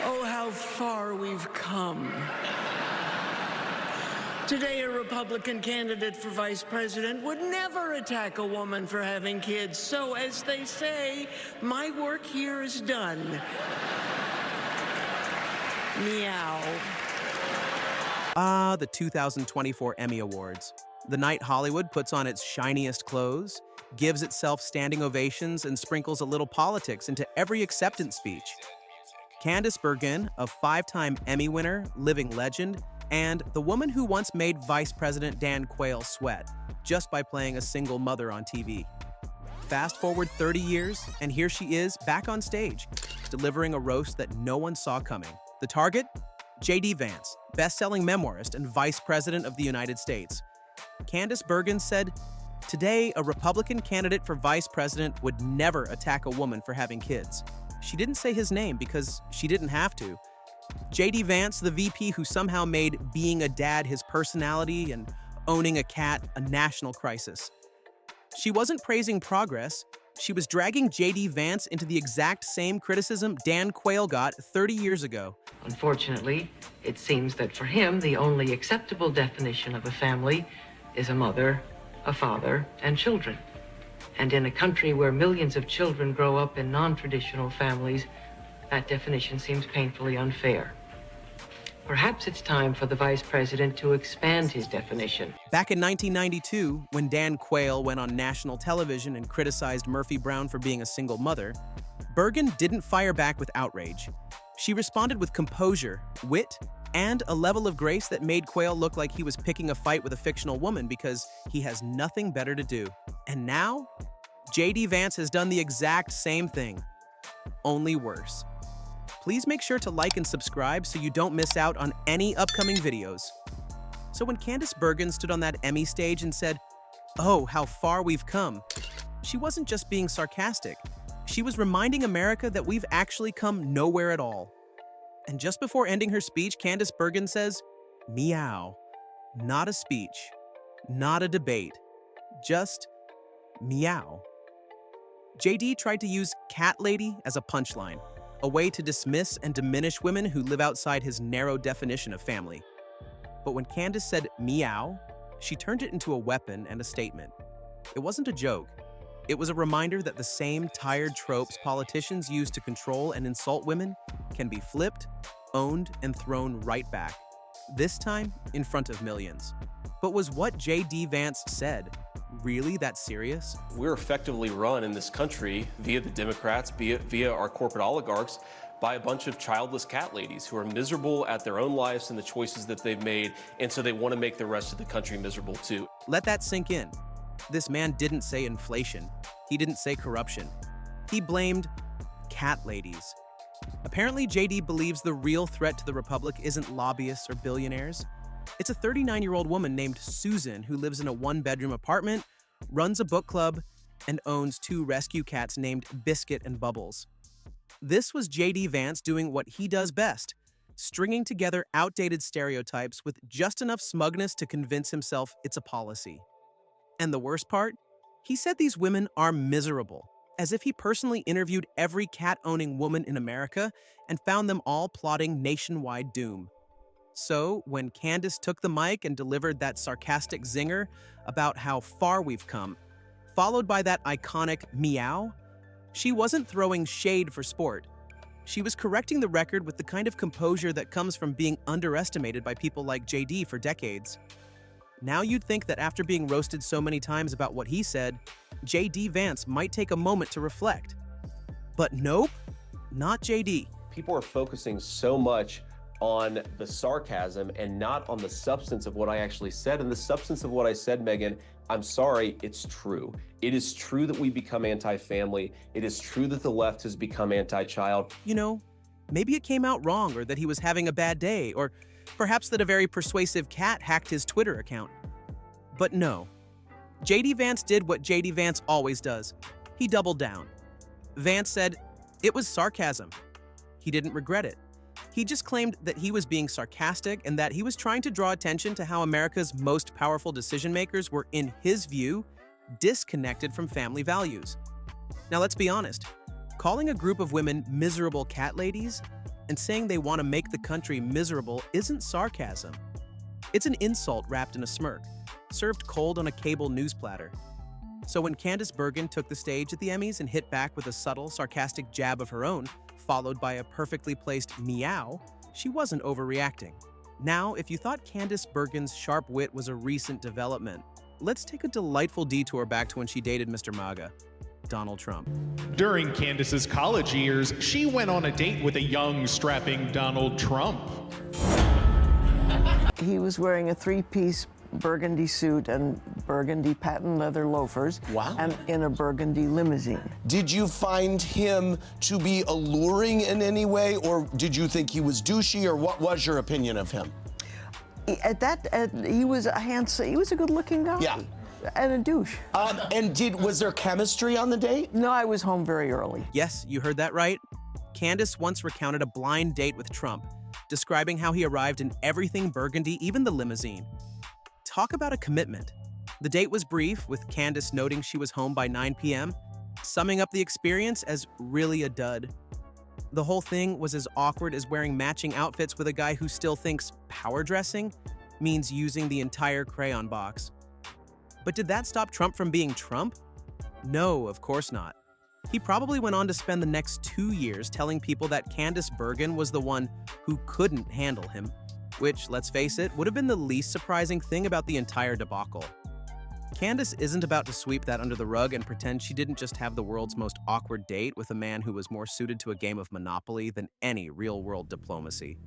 Oh, how far we've come. Today, a Republican candidate for vice president would never attack a woman for having kids. So, as they say, my work here is done. Meow. The 2024 Emmy Awards. The night Hollywood puts on its shiniest clothes, gives itself standing ovations, and sprinkles a little politics into every acceptance speech. Candice Bergen, a 5-time Emmy winner, living legend, and the woman who once made Vice President Dan Quayle sweat just by playing a single mother on TV. Fast forward 30 years, and here she is back on stage, delivering a roast that no one saw coming. The target? JD Vance, best-selling memoirist and Vice President of the United States. Candice Bergen said, "Today, a Republican candidate for vice president would never attack a woman for having kids." She didn't say his name because she didn't have to. JD Vance, the VP who somehow made being a dad his personality and owning a cat a national crisis. She wasn't praising progress. She was dragging JD Vance into the exact same criticism Dan Quayle got 30 years ago. Unfortunately, it seems that for him, the only acceptable definition of a family is a mother, a father, and children. And in a country where millions of children grow up in non-traditional families, that definition seems painfully unfair. Perhaps it's time for the vice president to expand his definition. Back in 1992, when Dan Quayle went on national television and criticized Murphy Brown for being a single mother, Bergen didn't fire back with outrage. She responded with composure, wit, and a level of grace that made Quayle look like he was picking a fight with a fictional woman because he has nothing better to do. And now, JD Vance has done the exact same thing, only worse. Please make sure to like and subscribe so you don't miss out on any upcoming videos. So when Candice Bergen stood on that Emmy stage and said, "Oh, how far we've come," she wasn't just being sarcastic. She was reminding America that we've actually come nowhere at all. And just before ending her speech, Candice Bergen says, "Meow." Not a speech, not a debate, just meow. JD tried to use cat lady as a punchline, a way to dismiss and diminish women who live outside his narrow definition of family. But when Candice said meow, she turned it into a weapon and a statement. It wasn't a joke. It was a reminder that the same tired tropes politicians use to control and insult women can be flipped, owned, and thrown right back, this time in front of millions. But was what JD Vance said really that serious? We're effectively run in this country via the Democrats, via our corporate oligarchs, by a bunch of childless cat ladies who are miserable at their own lives and the choices that they've made, and so they want to make the rest of the country miserable too. Let that sink in. This man didn't say inflation. He didn't say corruption. He blamed cat ladies. Apparently, JD believes the real threat to the republic isn't lobbyists or billionaires. It's a 39-year-old woman named Susan who lives in a 1-bedroom apartment, runs a book club, and owns 2 rescue cats named Biscuit and Bubbles. This was JD Vance doing what he does best, stringing together outdated stereotypes with just enough smugness to convince himself it's a policy. And the worst part? He said these women are miserable, as if he personally interviewed every cat-owning woman in America and found them all plotting nationwide doom. So, when Candice took the mic and delivered that sarcastic zinger about how far we've come, followed by that iconic meow, she wasn't throwing shade for sport. She was correcting the record with the kind of composure that comes from being underestimated by people like JD for decades. Now you'd think that after being roasted so many times about what he said, JD Vance might take a moment to reflect. But nope, not JD. People are focusing so much on the sarcasm and not on the substance of what I actually said. And the substance of what I said, Megan, I'm sorry, it's true. It is true that we become anti-family. It is true that the left has become anti-child. You know, maybe it came out wrong, or that he was having a bad day, or perhaps that a very persuasive cat hacked his Twitter account. But no. JD Vance did what JD Vance always does. He doubled down. Vance said it was sarcasm. He didn't regret it. He just claimed that he was being sarcastic and that he was trying to draw attention to how America's most powerful decision-makers were, in his view, disconnected from family values. Now let's be honest. Calling a group of women miserable cat ladies and saying they want to make the country miserable isn't sarcasm. It's an insult wrapped in a smirk, served cold on a cable news platter. So when Candice Bergen took the stage at the Emmys and hit back with a subtle, sarcastic jab of her own, followed by a perfectly placed meow, she wasn't overreacting. Now, if you thought Candice Bergen's sharp wit was a recent development, let's take a delightful detour back to when she dated Mr. MAGA, Donald Trump. During Candice's college years, she went on a date with a young, strapping Donald Trump. He was wearing a three-piece burgundy suit and burgundy patent leather loafers. Wow. And in a burgundy limousine. Did you find him to be alluring in any way, or did you think he was douchey, or what was your opinion of him? He was a handsome, he was a good-looking guy. Yeah. And a douche. Was there chemistry on the date? No, I was home very early. Yes, you heard that right. Candice once recounted a blind date with Trump, describing how he arrived in everything burgundy, even the limousine. Talk about a commitment. The date was brief, with Candice noting she was home by 9 p.m., summing up the experience as really a dud. The whole thing was as awkward as wearing matching outfits with a guy who still thinks power dressing means using the entire crayon box. But did that stop Trump from being Trump? No, of course not. He probably went on to spend the next 2 years telling people that Candice Bergen was the one who couldn't handle him, which, let's face it, would have been the least surprising thing about the entire debacle. Candice isn't about to sweep that under the rug and pretend she didn't just have the world's most awkward date with a man who was more suited to a game of Monopoly than any real-world diplomacy.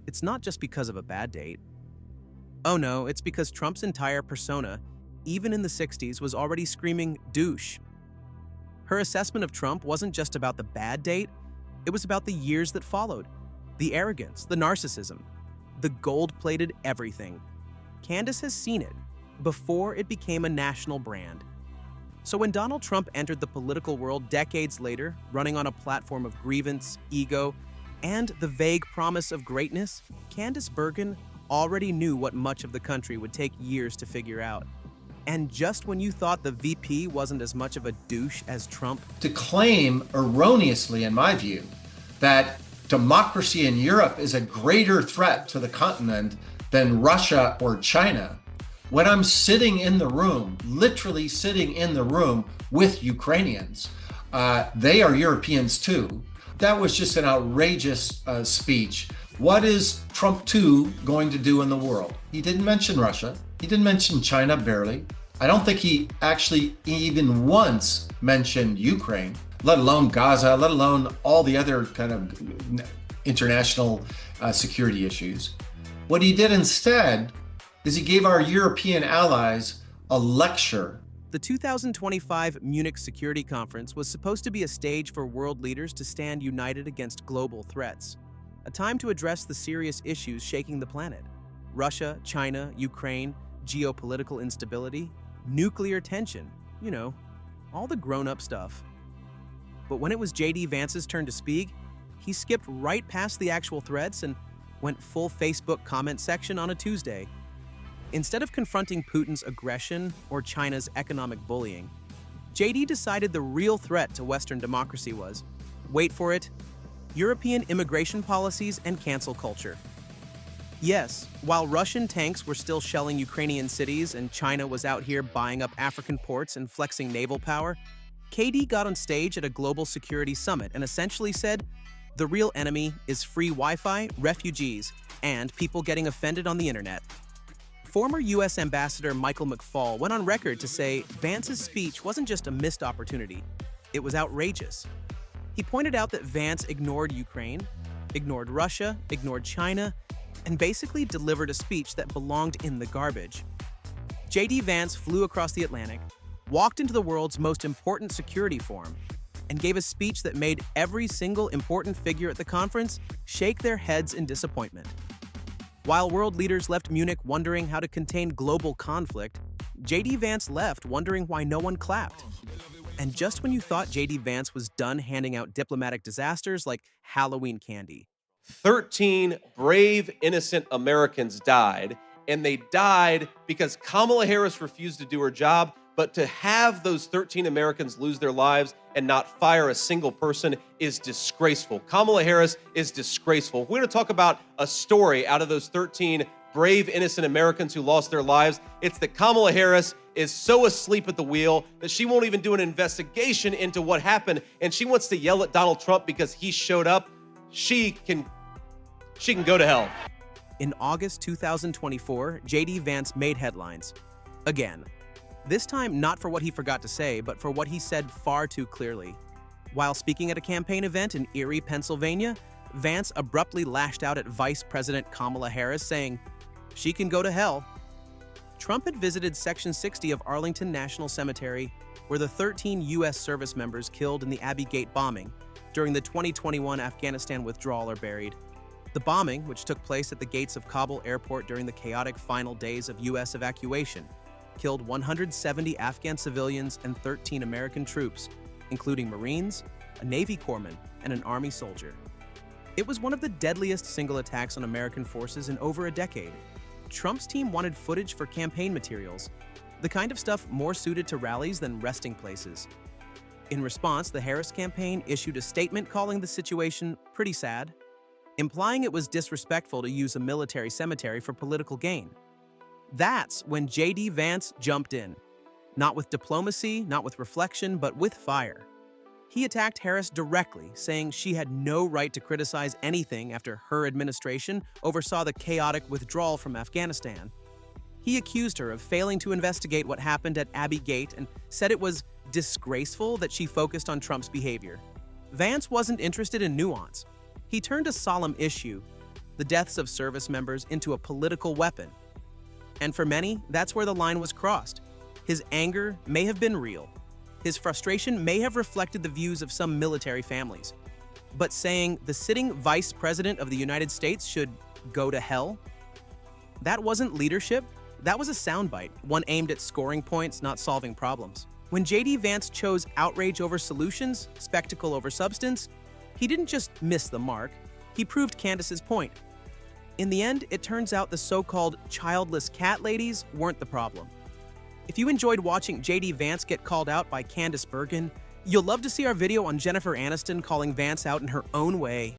It's not just because of a bad date. Oh no, it's because Trump's entire persona, even in the 60s, was already screaming douche. Her assessment of Trump wasn't just about the bad date, it was about the years that followed. The arrogance, the narcissism, the gold-plated everything. Candice has seen it before it became a national brand. So when Donald Trump entered the political world decades later, running on a platform of grievance, ego, and the vague promise of greatness, Candice Bergen already knew what much of the country would take years to figure out. And just when you thought the VP wasn't as much of a douche as Trump, to claim erroneously, in my view, that democracy in Europe is a greater threat to the continent than Russia or China, when I'm sitting in the room, literally sitting in the room with Ukrainians, they are Europeans too. That was just an outrageous speech. What is Trump 2 going to do in the world? He didn't mention Russia. He didn't mention China, barely. I don't think he actually even once mentioned Ukraine, let alone Gaza, let alone all the other kind of international security issues. What he did instead is he gave our European allies a lecture. The 2025 Munich Security Conference was supposed to be a stage for world leaders to stand united against global threats, a time to address the serious issues shaking the planet. Russia, China, Ukraine, geopolitical instability, nuclear tension, you know, all the grown-up stuff. But when it was JD Vance's turn to speak, he skipped right past the actual threats and went full Facebook comment section on a Tuesday. Instead of confronting Putin's aggression or China's economic bullying, JD decided the real threat to Western democracy was, wait for it, European immigration policies and cancel culture. Yes, while Russian tanks were still shelling Ukrainian cities and China was out here buying up African ports and flexing naval power, KD got on stage at a global security summit and essentially said, the real enemy is free Wi-Fi, refugees, and people getting offended on the internet. Former U.S. Ambassador Michael McFaul went on record to say Vance's speech wasn't just a missed opportunity, it was outrageous. He pointed out that Vance ignored Ukraine, ignored Russia, ignored China, and basically delivered a speech that belonged in the garbage. JD Vance flew across the Atlantic, walked into the world's most important security forum, and gave a speech that made every single important figure at the conference shake their heads in disappointment. While world leaders left Munich wondering how to contain global conflict, JD Vance left wondering why no one clapped. And just when you thought JD Vance was done handing out diplomatic disasters like Halloween candy, 13 brave, innocent Americans died, and they died because Kamala Harris refused to do her job, But to have those 13 Americans lose their lives and not fire a single person is disgraceful. Kamala Harris is disgraceful. We're going to talk about a story out of those 13 brave, innocent Americans who lost their lives. It's that Kamala Harris is so asleep at the wheel that she won't even do an investigation into what happened, and she wants to yell at Donald Trump because he showed up. She can go to hell. In August 2024, JD Vance made headlines. Again. This time not for what he forgot to say, but for what he said far too clearly. While speaking at a campaign event in Erie, Pennsylvania, Vance abruptly lashed out at Vice President Kamala Harris, saying, "She can go to hell." Trump had visited Section 60 of Arlington National Cemetery, where the 13 U.S. service members killed in the Abbey Gate bombing during the 2021 Afghanistan withdrawal are buried. The bombing, which took place at the gates of Kabul airport during the chaotic final days of U.S. evacuation, killed 170 Afghan civilians and 13 American troops, including Marines, a Navy corpsman, and an Army soldier. It was one of the deadliest single attacks on American forces in over a decade. Trump's team wanted footage for campaign materials, the kind of stuff more suited to rallies than resting places. In response, the Harris campaign issued a statement calling the situation pretty sad, implying it was disrespectful to use a military cemetery for political gain. That's when JD Vance jumped in. Not with diplomacy, not with reflection, but with fire. He attacked Harris directly, saying she had no right to criticize anything after her administration oversaw the chaotic withdrawal from Afghanistan. He accused her of failing to investigate what happened at Abbey Gate and said it was disgraceful that she focused on Trump's behavior. Vance wasn't interested in nuance. He turned a solemn issue, the deaths of service members, into a political weapon. And for many, that's where the line was crossed. His anger may have been real. His frustration may have reflected the views of some military families. But saying the sitting Vice President of the United States should go to hell? That wasn't leadership. That was a soundbite, one aimed at scoring points, not solving problems. When JD Vance chose outrage over solutions, spectacle over substance, he didn't just miss the mark, he proved Candice's point. In the end, it turns out the so-called childless cat ladies weren't the problem. If you enjoyed watching JD Vance get called out by Candice Bergen, you'll love to see our video on Jennifer Aniston calling Vance out in her own way.